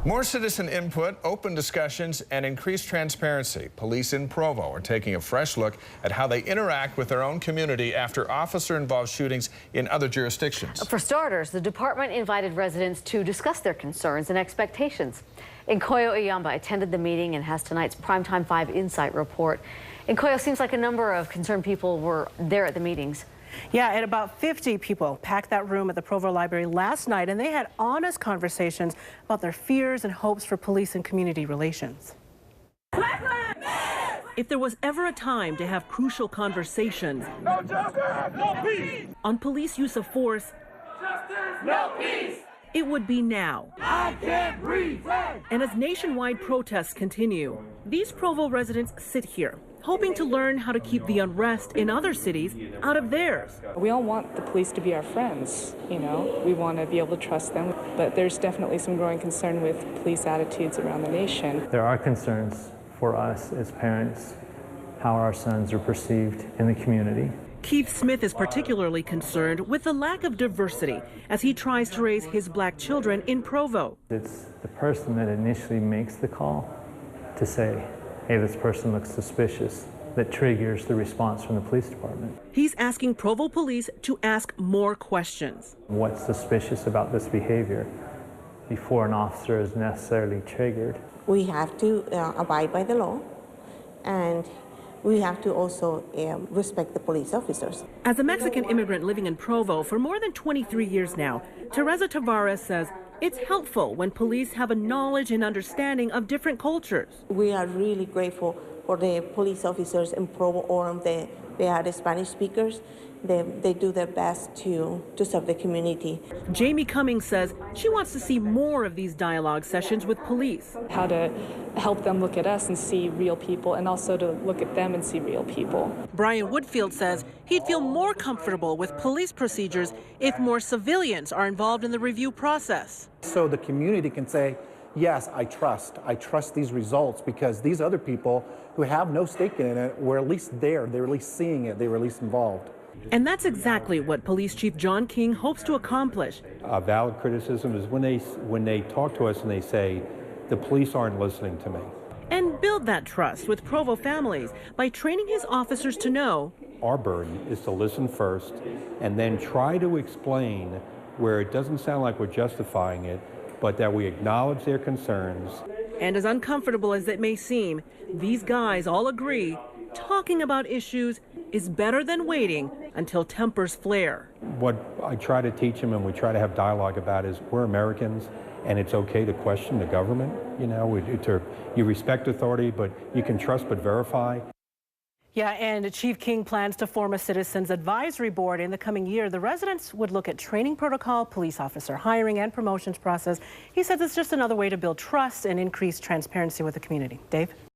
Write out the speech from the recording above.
More citizen input, open discussions, and increased transparency. Police in Provo are taking a fresh look at how they interact with their own community after officer-involved shootings in other jurisdictions. For starters, the department invited residents to discuss their concerns and expectations. Nkoyo Iyamba attended the meeting and has tonight's Primetime 5 Insight report. Nkoyo, seems like a number of concerned people were there at the meetings. Yeah, and about 50 people packed that room at the Provo Library last night, and they had honest conversations about their fears and hopes for police and community relations. If there was ever a time to have crucial conversations no justice, no peace. On police use of force, Justice, no peace. It would be now. I can't breathe. And as nationwide protests continue, these Provo residents sit here, hoping to learn how to keep the unrest in other cities out of theirs. We all want the police to be our friends, you know. We want to be able to trust them, but there's definitely some growing concern with police attitudes around the nation. There are concerns for us as parents, how our sons are perceived in the community. Keith Smith is particularly concerned with the lack of diversity as he tries to raise his black children in Provo. It's the person that initially makes the call to say, hey, this person looks suspicious, that triggers the response from the police department. He's asking Provo police to ask more questions. What's suspicious about this behavior before an officer is necessarily triggered? We have to abide by the law, and we have to also respect the police officers. As a Mexican immigrant living in Provo for more than 23 years now, Teresa Tavares says it's helpful when police have a knowledge and understanding of different cultures. We are really grateful for the police officers in Provo, or they are the Spanish speakers. They do their best to serve the community. Jamie Cummings says she wants to see more of these dialogue sessions with police. How to help them look at us and see real people, and also to look at them and see real people. Brian Woodfield says he'd feel more comfortable with police procedures if more civilians are involved in the review process. So the community can say, yes, I trust these results, because these other people who have no stake in it were at least there, they were at least seeing it, they were at least involved. And that's exactly what Police Chief John King hopes to accomplish. Valid criticism is when they talk to us and they say, the police aren't listening to me. And build that trust with Provo families by training his officers to know our burden is to listen first and then try to explain where it doesn't sound like we're justifying it, but that we acknowledge their concerns. And as uncomfortable as it may seem, these guys all agree talking about issues is better than waiting until tempers flare. What I try to teach them and we try to have dialogue about is we're Americans and it's okay to question the government. You know, you respect authority, but you can trust but verify. Yeah, and Chief King plans to form a citizens advisory board in the coming year. The residents would look at training protocol, police officer hiring, and promotions process. He says it's just another way to build trust and increase transparency with the community. Dave?